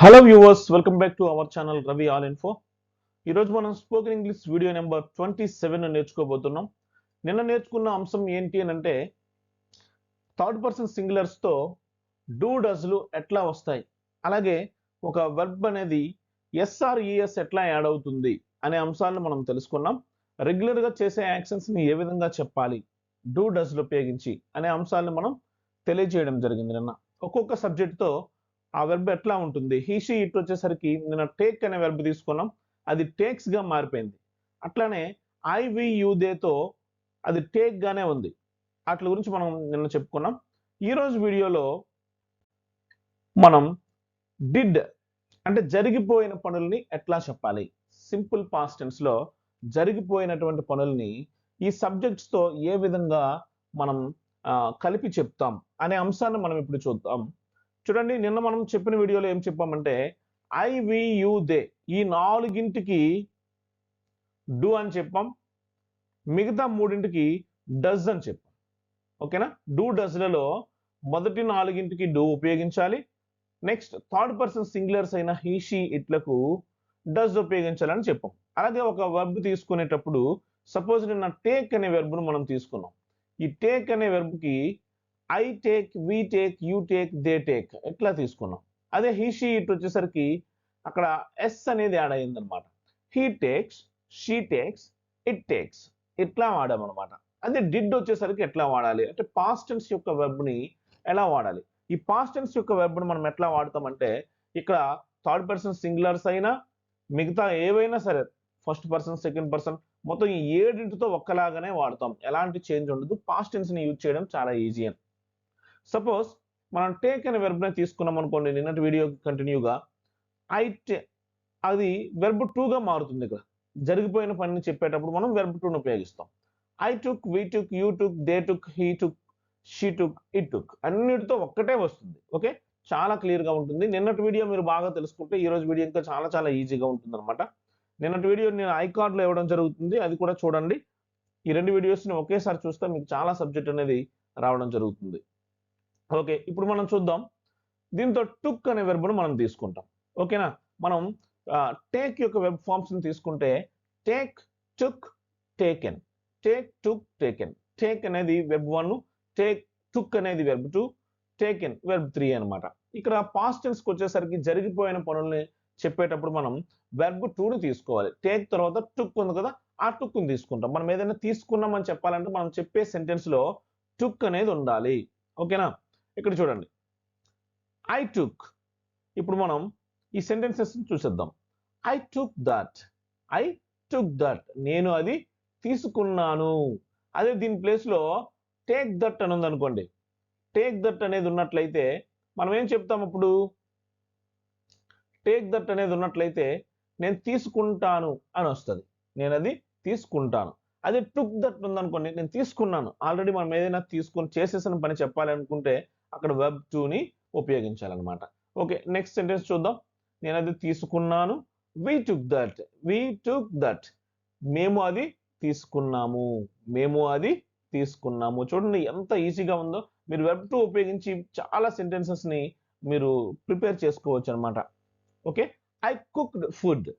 Hello viewers, welcome back to our channel Ravi all info. ఈరోజు మనం spoken English video number 27 నేర్చుకోబోతున్నాం. నిన్న నేర్చుకున్న అంశం ఏంటి అని అంటే థర్డ్ పర్సన్ సింగులర్స్తో డూ డస్లు ఎట్లా వస్తాయి, అలాగే ఒక వెర్బ్ అనేది ఎస్ఆర్ఈఎస్ ఎట్లా యాడ్ అవుతుంది అనే అంశాలను మనం తెలుసుకున్నాం. రెగ్యులర్గా చేసే యాక్షన్స్ని ఏ విధంగా చెప్పాలి డూ డస్లు ఉపయోగించి అనే అంశాలను మనం తెలియజేయడం జరిగింది నిన్న. ఒక్కొక్క సబ్జెక్ట్తో ఆ వెర్బ్ ఎట్లా ఉంటుంది. హీషీ ఇట్ వచ్చేసరికి నిన్న టేక్ అనే వెర్బ్ తీసుకున్నాం, అది టేక్స్ గా మారిపోయింది. అట్లానే ఐ వి యూ దేతో అది టేక్ గానే ఉంది. వాటి గురించి మనం నిన్న చెప్పుకున్నాం. ఈ రోజు వీడియోలో మనం డిడ్ అంటే జరిగిపోయిన పనుల్ని ఎట్లా చెప్పాలి, సింపుల్ పాస్ట్ టెన్స్ లో జరిగిపోయినటువంటి పనుల్ని ఈ సబ్జెక్ట్స్ తో ఏ విధంగా మనం కలిపి చెప్తాం అనే అంశాన్ని మనం ఇప్పుడు చూద్దాం. చూడండి, నిన్న మనం చెప్పిన వీడియోలో ఏం చెప్పామంటే ఐ వి యూ దే ఈ నాలుగింటికి డూ అని చెప్పాం, మిగతా మూడింటికి డస్ అని చెప్పాం. ఓకేనా? డూ డస్లలో మొదటి నాలుగింటికి డూ ఉపయోగించాలి. నెక్స్ట్ థర్డ్ పర్సన్ సింగులర్స్ అయిన హీ షీ ఇట్లకు డస్ ఉపయోగించాలని చెప్పాం. అలాగే ఒక వెర్బ్ తీసుకునేటప్పుడు సపోజ్ నిన్న టేక్ అనే వెర్బ్ను మనం తీసుకున్నాం. ఈ టేక్ అనే వెర్బ్కి I take, we take, you take, they take ఇట్లా తీసుకున్నాం. అదే హీ షీ ఇట్ వచ్చేసరికి అక్కడ ఎస్ అనేది యాడ్ అయింది అనమాట. He takes, she takes, it takes ఇట్లా వాడామన్నమాట. అదే డిడ్ వచ్చేసరికి ఎట్లా వాడాలి అంటే పాస్ట్ టెన్స్ యొక్క వెర్బ్ ని ఎలా వాడాలి. ఈ పాస్ట్ టెన్స్ యొక్క వెర్బ్ ని మనం ఎట్లా వాడతామంటే ఇక్కడ థర్డ్ పర్సన్ సింగులర్స్ అయినా మిగతా ఏవైనా సరే ఫస్ట్ పర్సన్, సెకండ్ పర్సన్ మొత్తం ఈ ఏడింటితో ఒక్కలాగానే వాడతాం. ఎలాంటి చేంజ్ ఉండదు. పాస్ట్ టెన్స్ ని యూజ్ చేయడం చాలా ఈజీ అని. సపోజ్ మనం టేక్ అనే వెర్బ్ ని తీసుకున్నాం అనుకోండి, నిన్నటి వీడియో కంటిన్యూగా అది వెర్బ్ గా మారుతుంది. ఇక్కడ జరిగిపోయిన పనిని చెప్పేటప్పుడు మనం వెర్బ్ ని ఉపయోగిస్తాం. I took, we took, you took, they took, he took, she took, it took అన్నిటితో ఒక్కటే వస్తుంది. ఓకే, చాలా క్లియర్ గా ఉంటుంది. నిన్నటి వీడియో మీరు బాగా తెలుసుకుంటే ఈ రోజు వీడియో ఇంకా చాలా చాలా ఈజీగా ఉంటుంది అనమాట. నిన్నటి వీడియో నేను ఐకార్డ్ లో ఇవ్వడం జరుగుతుంది, అది కూడా చూడండి. ఈ రెండు వీడియోస్ ని ఒకేసారి చూస్తే మీకు చాలా సబ్జెక్ట్ అనేది రావడం జరుగుతుంది. ఓకే, ఇప్పుడు మనం చూద్దాం. దీంతో టుక్ అనే వెర్బ్ను మనం తీసుకుంటాం. ఓకేనా? మనం టేక్ యొక్క వెబ్ ఫార్మ్స్ ని తీసుకుంటే టేక్, టుక్, టేకెన్, టేక్, టుక్, టేకెన్. టేక్ అనేది వెబ్ 1, టేక్, టుక్ అనేది వెబ్ 2, టేకెన్ వెబ్ 3 అనమాట. ఇక్కడ పాస్ట్ టెన్స్ కి వచ్చేసరికి జరిగిపోయిన పనుల్ని చెప్పేటప్పుడు మనం వెర్బ్ 2ని తీసుకోవాలి. టేక్ తర్వాత టుక్ ఉంది కదా, ఆ టుక్ ని తీసుకుంటాం. మనం ఏదైనా తీసుకున్నామని చెప్పాలంటే మనం చెప్పే సెంటెన్స్ లో టుక్ అనేది ఉండాలి. ఓకేనా? ఇక్కడ చూడండి, ఐ టుక్. ఇప్పుడు మనం ఈ సెంటెన్సెస్ చూసేద్దాం. I took that, I took that నేను అది తీసుకున్నాను. అదే దీని ప్లేస్ లో టేక్ దట్ అని ఉంది అనుకోండి, టేక్ దట్ అనేది ఉన్నట్లయితే మనం ఏం చెప్తాం అప్పుడు? టేక్ దట్ అనేది ఉన్నట్లయితే నేను తీసుకుంటాను అని వస్తుంది. నేను అది తీసుకుంటాను. అదే టుక్ దట్ ఉందనుకోండి, నేను తీసుకున్నాను. ఆల్రెడీ మనం ఏదైనా తీసుకొని చేసేసిన పని చెప్పాలి అనుకుంటే అక్కడ వెబ్ 2ని ఉపయోగించాలన్నమాట. ఓకే, నెక్స్ట్ సెంటెన్స్ చూద్దాం. నేను అది తీసుకున్నాను. వి took that, we took that మేము అది తీసుకున్నాము, మేము అది తీసుకున్నాము. చూడండి ఎంత ఈజీగా ఉందో. మీరు వెబ్ 2 ఉపయోగించి చాలా సెంటెన్సెస్ ని మీరు ప్రిపేర్ చేసుకోవచ్చు అనమాట. ఓకే, ఐ కుక్డ్ ఫుడ్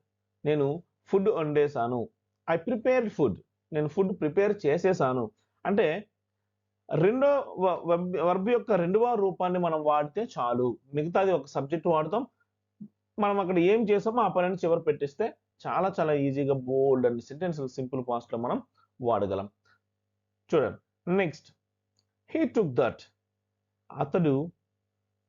నేను ఫుడ్ వండేసాను. ఐ ప్రిపేర్డ్ ఫుడ్ నేను ఫుడ్ ప్రిపేర్ చేసేసాను. అంటే రెండో వర్బ్ యొక్క రెండవ రూపాన్ని మనం వాడితే చాలు. మిగతాది ఒక సబ్జెక్ట్ వాడతాం, మనం అక్కడ ఏం చేసామో ఆ పనిని చివరి పెట్టిస్తే చాలా చాలా ఈజీగా బోల్డ్ అండ్ సెంటెన్స్ సింపుల్ పాస్ట్ లో మనం వాడగలం. చూడండి, నెక్స్ట్ హీ టుక్ దట్ అతడు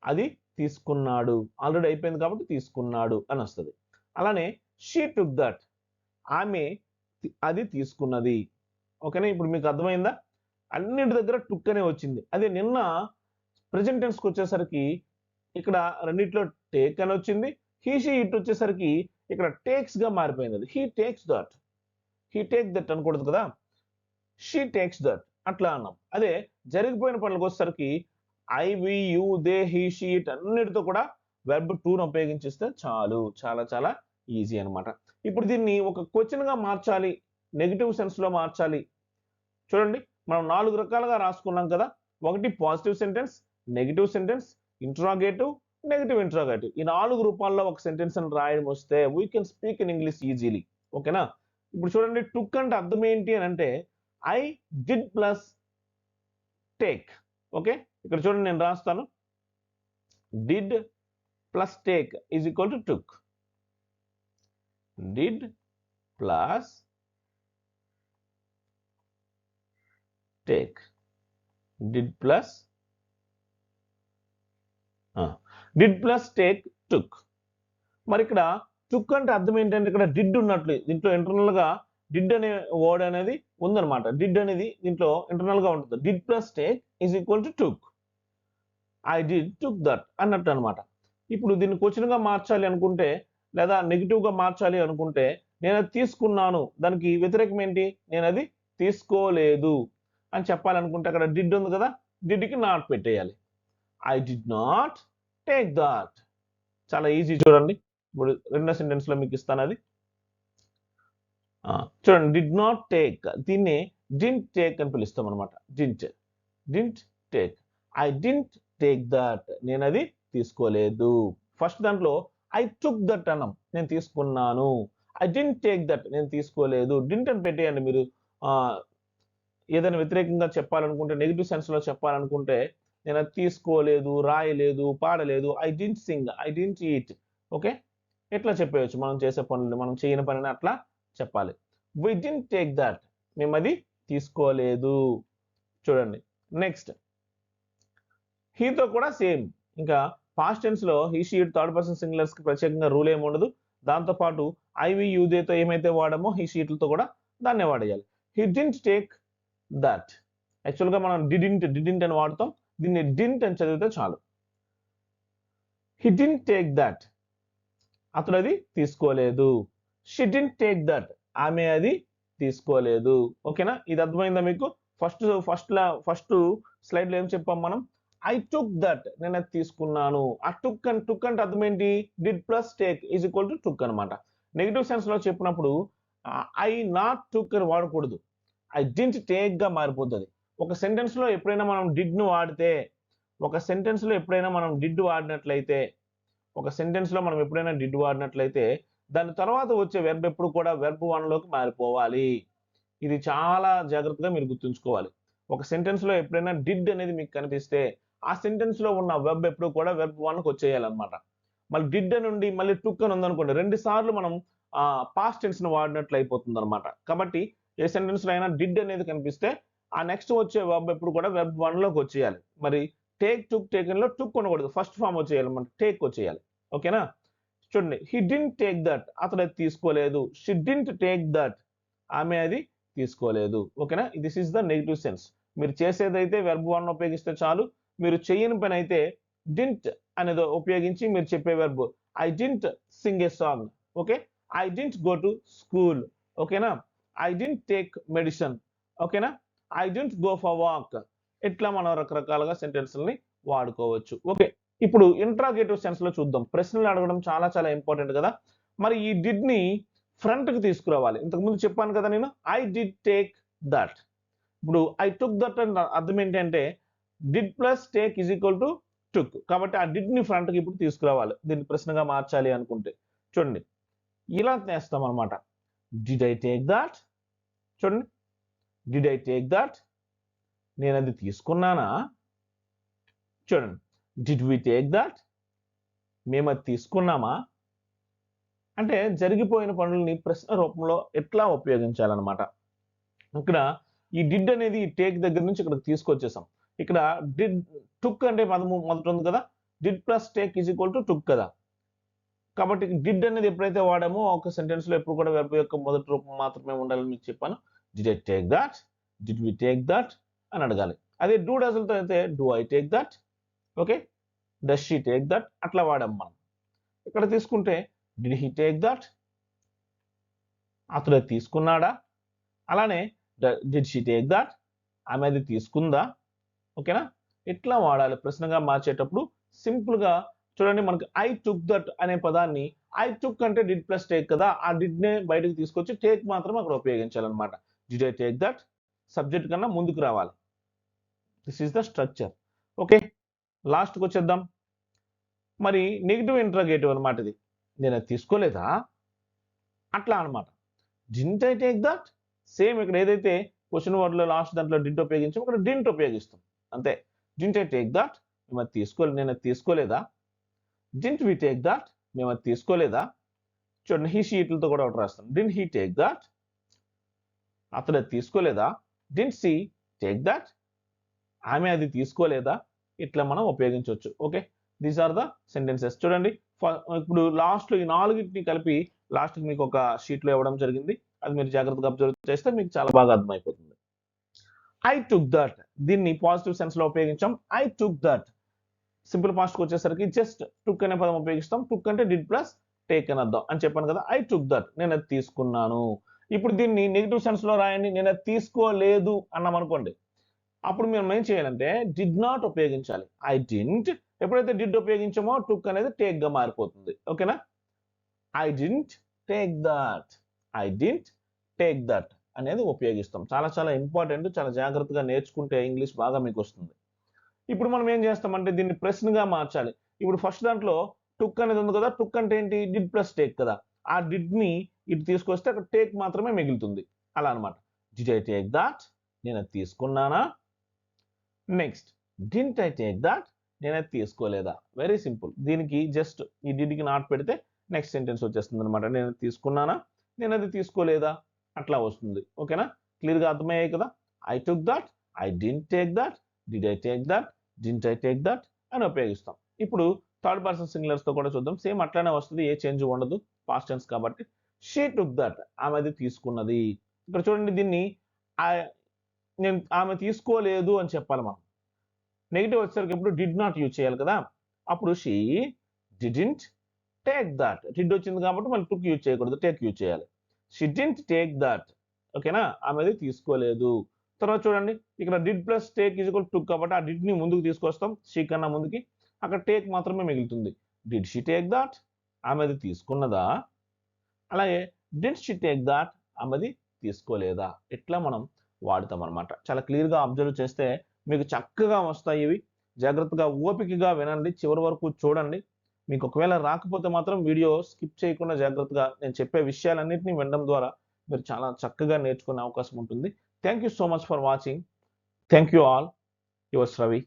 అది తీసుకున్నాడు. ఆల్రెడీ అయిపోయింది కాబట్టి తీసుకున్నాడు అని వస్తుంది. అలానే షీ టుక్ దట్ ఆమె అది తీసుకున్నది. ఓకేనా? ఇప్పుడు మీకు అర్థమైందా? అన్నింటి దగ్గర టుక్ అనే వచ్చింది. అదే నిన్న ప్రెజెంట్ టెన్స్ కి వచ్చేసరికి ఇక్కడ రెండిట్లో టేక్ అని వచ్చింది. హీ షీ ఇట్ వచ్చేసరికి ఇక్కడ టేక్స్ గా మారిపోయింది. అది he takes that, he take that అనకూడదు కదా, షీ టేక్స్ దట్ అట్లా అన్నాం. అదే జరిగిపోయిన పనులకు వచ్చేసరికి I we you they he she it అన్నిటితో కూడా వెర్బ్ 2ను ఉపయోగించిస్తే చాలు. చాలా చాలా ఈజీ అనమాట. ఇప్పుడు దీన్ని ఒక క్వశ్చన్ గా మార్చాలి, నెగిటివ్ సెన్స్ లో మార్చాలి. చూడండి, మనం 4 రకాలుగా రాసుకున్నాం కదా. ఒకటి positive sentence, negative sentence, interrogative, negative interrogative. ఈ 4 రూపాల్లో ఒక సెంటెన్స్ అని రాయడం వస్తే we can speak in English easily. ఓకేనా? ఇప్పుడు చూడండి టుక్ అంటే అర్థం ఏంటి అని అంటే I did plus take. Okay, ఇక్కడ చూడండి నేను రాస్తాను. Did plus take is equal to took. Did plus take. Did plus take టుక్. మరి ఇక్కడ టుక్ అంటే అర్థం ఏంటంటే ఇక్కడ డిడ్ ఉన్నట్లు దీంట్లో ఇంటర్నల్ గా డిడ్ అనే వర్డ్ అనేది ఉందన్నమాట. డిడ్ అనేది దీంట్లో ఇంటర్నల్ గా ఉంటుంది. Did plus take is equal to took. I did took that అన్నట్టు అనమాట. ఇప్పుడు దీన్ని క్వశ్చన్ గా మార్చాలి అనుకుంటే లేదా నెగిటివ్ గా మార్చాలి అనుకుంటే నేను అది తీసుకున్నాను, దానికి వ్యతిరేకం ఏంటి? నేను అది తీసుకోలేదు అని చెప్పాలనుకుంటే అక్కడ డిడ్ ఉంది కదా, డిడ్కి నాట్ పెట్టేయాలి. I did not take that. చాలా ఈజీ చూడండి. ఇప్పుడు రెండో సెంటెన్స్ లో మీకు ఇస్తాను అది. చూడండి డిడ్ నాట్ టేక్, దీన్ని డింట్ టేక్ అని పిలుస్తాం అనమాట. Didn't take. I didn't take that, నేను అది తీసుకోలేదు. ఫస్ట్ దాంట్లో ఐ టుక్ దట్ అన్నాం, నేను తీసుకున్నాను. ఐ డింట్ టేక్ దట్, నేను తీసుకోలేదు. డింట్ అని పెట్టేయండి. మీరు ఏదైనా వ్యతిరేకంగా చెప్పాలనుకుంటే నెగిటివ్ సెన్స్ లో చెప్పాలనుకుంటే నేను అది తీసుకోలేదు, రాయలేదు, పాడలేదు. I didn't sing, I didn't eat. Okay, ఎట్లా చెప్పేయచ్చు మనం చేసే పనులు, మనం చేయని పనిని అట్లా చెప్పాలి. వి డింట్ టేక్ దట్, మేము అది తీసుకోలేదు. చూడండి నెక్స్ట్ హీతో కూడా సేమ్. ఇంకా పాస్ట్ టెన్స్ లో he she it third person singulars కి ప్రత్యేకంగా రూల్ ఏమి ఉండదు. దాంతో పాటు ఐవి యూదేతో ఏమైతే వాడామో హీ షీట్లతో కూడా దాన్నే వాడేయాలి. He didn't take that. యాక్చువల్గా మనం డిడింట్ అని వాడతాం, దీన్ని డింట్ అని చదివితే చాలు. హీ డింట్ టేక్ దట్, అతడు అది తీసుకోలేదు. షీ డింట్ టేక్ దట్, ఆమె అది తీసుకోలేదు. ఓకేనా, ఇది అర్థమైందా మీకు? ఫస్ట్ స్లైడ్ లో ఏం చెప్పాం మనం? ఐ టుక్ దట్, నేను అది తీసుకున్నాను. ఆ టుక్ అంటే అర్థం ఏంటి? Did plus take is equal to took అనమాట. నెగిటివ్ సెన్స్ లో చెప్పినప్పుడు ఐ నాట్ టుక్ అని వాడకూడదు, ఐ డింట్ టేక్ గా మారిపోతుంది. ఒక సెంటెన్స్ లో ఎప్పుడైనా మనం డిడ్ ను వాడితే, దాని తర్వాత వచ్చే వెర్బ్ ఎప్పుడు కూడా వెర్బ్ 1 లోకి మారిపోవాలి. ఇది చాలా జాగ్రత్తగా మీరు గుర్తుంచుకోవాలి. ఒక సెంటెన్స్ లో ఎప్పుడైనా డిడ్ అనేది మీకు కనిపిస్తే ఆ సెంటెన్స్ లో ఉన్న వెర్బ్ ఎప్పుడు కూడా వెర్బ్ 1కి వచ్చేయాలన్నమాట. మళ్ళీ డిడ్ నుండి మళ్ళీ టుక్ అని ఉందనుకోండి, 2 సార్లు మనం పాస్ట్ టెన్స్ ను వాడినట్లు అయిపోతుంది అనమాట. కాబట్టి ఏ సెంటెన్స్ లో అయినా డిడ్ అనేది కనిపిస్తే ఆ నెక్స్ట్ వచ్చే వెర్బ్ ఎప్పుడు కూడా వెర్బ్ 1 లోకి వచ్చేయాలి. మరి టేక్, టుక్, టేకెన్ లో టుక్ ఉండకూడదు, ఫస్ట్ ఫామ్ వచ్చేయాలి, మన టేక్ వచ్చేయాలి. ఓకేనా? చూడండి హీ డింట్ టేక్ దట్, అతడు అది తీసుకోలేదు. షీ డింట్ టేక్ దట్, ఆమె అది తీసుకోలేదు. ఓకేనా? This is the negative sense. మీరు చేసేదైతే వెర్బ్ 1 ఉపయోగిస్తే చాలు. మీరు చేయని పని అయితే డింట్ అనేది ఉపయోగించి మీరు చెప్పే verb I didn't sing a song. Okay, I didn't go to school. ఓకేనా? I didn't take medicine. ఓకేనా? I didn't go for walk. ఇట్లా మనం రకరకాలుగా సెంటెన్స్ని వాడుకోవచ్చు. ఓకే, ఇప్పుడు ఇంట్రాగేటివ్ సెన్స్ లో చూద్దాం. ప్రశ్నలు అడగడం చాలా చాలా ఇంపార్టెంట్ కదా. మరి ఈ డిడ్ ని ఫ్రంట్ కి తీసుకురావాలి. ఇంతకుముందు చెప్పాను కదా నేను, ఐ డిడ్ టేక్ దట్. ఇప్పుడు ఐ టుక్ దట్ అని అర్థం ఏంటంటే did plus take is equal to took. కాబట్టి ఆ డిడ్ ని ఫ్రంట్ కి ఇప్పుడు తీసుకురావాలి దీన్ని ప్రశ్నగా మార్చాలి అనుకుంటే. చూడండి ఇలా చేస్తాం అనమాట. Did I take that. చూడండి, డిడ్ ఐ టేక్ దట్, నేను అది తీసుకున్నానా? చూడండి, డిడ్ వి టేక్ దట్, మేము అది తీసుకున్నామా? అంటే జరిగిపోయిన పనులని ప్రశ్న రూపంలో ఎట్లా ఉపయోగించాలన్నమాట. ఇక్కడ ఈ డిడ్ అనేది టేక్ దగ్గర నుంచి ఇక్కడికి తీసుకొచ్చేసాం. ఇక్కడ డిడ్ టుక్ అంటే పదము మొదట ఉంది కదా, did plus take is equal to took కదా. కాబట్టి డిడ్ అనేది ఎప్పుడైతే వాడామో ఒక సెంటెన్స్ లో ఎప్పుడు కూడా వెర్బ్ యొక్క మొదటి రూపం మాత్రమే ఉండాలని మీకు చెప్పాను. Did I take that, did we take that అని అడగాలి. అదే డూ డజల్తో అయితే do I take that, okay, does she take that అట్లా వాడాం మనం. ఇక్కడ తీసుకుంటే డిడ్ హీ టేక్ దట్, అతడు తీసుకున్నాడా? అలానే డిడ్ షీ టేక్ దట్, ఆమె అది తీసుకుందా? ఓకేనా? ఇట్లా వాడాలి ప్రశ్నగా మార్చేటప్పుడు. సింపుల్ గా చూడండి, మనకి ఐ టుక్ దట్ అనే పదాన్ని ఐ టుక్ అంటే డిడ్ ప్లస్ టేక్ కదా, ఆ డిడ్ నే బయటకు తీసుకొచ్చి టేక్ మాత్రం అక్కడ ఉపయోగించాలన్నమాట. Did I take that subject కన్నా ముందుకు రావాలి. This is the structure. Okay, లాస్ట్కి వచ్చేద్దాం. మరి నెగిటివ్ ఇంట్రాగేటివ్ అనమాట ఇది. నేను అది తీసుకోలేదా అట్లా అనమాట. Didn't I take that same ఇక్కడ ఏదైతే క్వశ్చన్ వర్డ్లో లాస్ట్ దాంట్లో డింట్ ఉపయోగించాం ఇక్కడ డింట్ ఉపయోగిస్తాం అంతే. డింట్ ఐ టేక్ దట్ మేము అది నేను అది తీసుకోలేదా. డింట్ వి టేక్ దట్ మేము అది తీసుకోలేదా. చూడండి హీ షీట్లతో కూడా ఒకటి రాస్తాం. డింట్ హీ టేక్ దట్ అతను అది తీసుకోలేదా. డింట్ సి టేక్ దట్ ఆమె అది తీసుకోలేదా. ఇట్లా మనం ఉపయోగించవచ్చు. Okay, these are the sentences. చూడండి ఇప్పుడు లాస్ట్లో ఈ నాలుగింటిని కలిపి లాస్ట్కి మీకు ఒక షీట్లో ఇవ్వడం జరిగింది. అది మీరు జాగ్రత్తగా అబ్జర్వ్ చేస్తే మీకు చాలా బాగా అర్థమైపోతుంది. ఐ టుక్ దట్ దీన్ని పాజిటివ్ సెన్స్లో ఉపయోగించాం. ఐ టుక్ దట్ సింపుల్ పాస్ట్కి వచ్చేసరికి జస్ట్ టుక్ అనే పదం ఉపయోగిస్తాం. టుక్ అంటే డిడ్ ప్లస్ టేక్ అని అర్థం అని చెప్పాను కదా. ఐ టుక్ దట్ నేను అది తీసుకున్నాను. ఇప్పుడు దీన్ని నెగిటివ్ సెన్స్లో రాయండి. నేను అది తీసుకోలేదు అన్నాం అనుకోండి, అప్పుడు మేము ఏం చేయాలంటే డిడ్ నాట్ ఉపయోగించాలి. ఐ డింట్ ఎప్పుడైతే డిడ్ ఉపయోగించామో టుక్ అనేది టేక్ గా మారిపోతుంది. ఓకేనా. I didn't take that I didn't take that అనేది ఉపయోగిస్తాం. చాలా చాలా ఇంపార్టెంట్. చాలా జాగ్రత్తగా నేర్చుకుంటే ఇంగ్లీష్ బాగా మీకు వస్తుంది. ఇప్పుడు మనం ఏం చేస్తామంటే దీన్ని ప్రశ్నగా మార్చాలి. ఇప్పుడు ఫస్ట్ దాంట్లో టుక్ అనేది ఉంది కదా. టుక్ అంటే ఏంటి, డిడ్ ప్లస్ టేక్ కదా. ఆ డిడ్ ని ఇటు తీసుకొస్తే అక్కడ టేక్ మాత్రమే మిగులుతుంది. అలా అనమాట. డిడ్ ఐ టేక్ దట్ నేను అది తీసుకున్నానా. Next didn't I take that నేను అది తీసుకోలేదా. Very simple. దీనికి జస్ట్ ఈ డిడ్కి నాట్ పెడితే నెక్స్ట్ సెంటెన్స్ వచ్చేస్తుంది అనమాట. నేను అది తీసుకున్నానా నేను అది తీసుకోలేదా అట్లా వస్తుంది. ఓకేనా, క్లియర్గా అర్థమయ్యాయి కదా. I took that I didn't take that did I take that didn't I take that అని ఉపయోగిస్తాం. ఇప్పుడు థర్డ్ పర్సన్ సింగులర్స్ తో కూడా చూద్దాం. సేమ్ అట్లానే వస్తుంది, ఏ చేంజ్ ఉండదు, పాస్ట్ టెన్స్ కాబట్టి. షీ టుక్ దట్ ఆమె అది తీసుకున్నది. ఇక్కడ చూడండి దీన్ని నేను ఆమె తీసుకోలేదు అని చెప్పాలి మనం. నెగిటివ్ వచ్చేసరికి ఇప్పుడు డిడ్ నాట్ యూజ్ చేయాలి కదా. అప్పుడు she didn't take that. Did వచ్చింది కాబట్టి మళ్ళీ టుక్ యూజ్ చేయకూడదు, టేక్ యూజ్ చేయాలి. She didn't take that. ఓకేనా, ఆమె అది తీసుకోలేదు. తర్వాత చూడండి ఇక్కడ did plus take is equal took కాబట్టి ఆ డిడ్ ని ముందుకు తీసుకొస్తాం, షీ కన్నా ముందుకి. అక్కడ టేక్ మాత్రమే మిగులుతుంది. డిడ్ షీ టేక్ దట్ ఆమె అది తీసుకున్నదా. అలాగే డిడ్ షీ టేక్ దట్ ఆమె అది తీసుకోలేదా. ఇట్లా మనం వాడతాం అనమాట. చాలా క్లియర్గా అబ్జర్వ్ చేస్తే మీకు చక్కగా వస్తాయి ఇవి. జాగ్రత్తగా ఓపికగా వినండి, చివరి వరకు చూడండి. మీకు ఒకవేళ రాకపోతే మాత్రం వీడియో స్కిప్ చేయకుండా జాగ్రత్తగా నేను చెప్పే విషయాలన్నింటినీ వినడం ద్వారా మీరు చాలా చక్కగా నేర్చుకునే అవకాశం ఉంటుంది. Thank you so much for watching. Thank you all. Yours Ravi.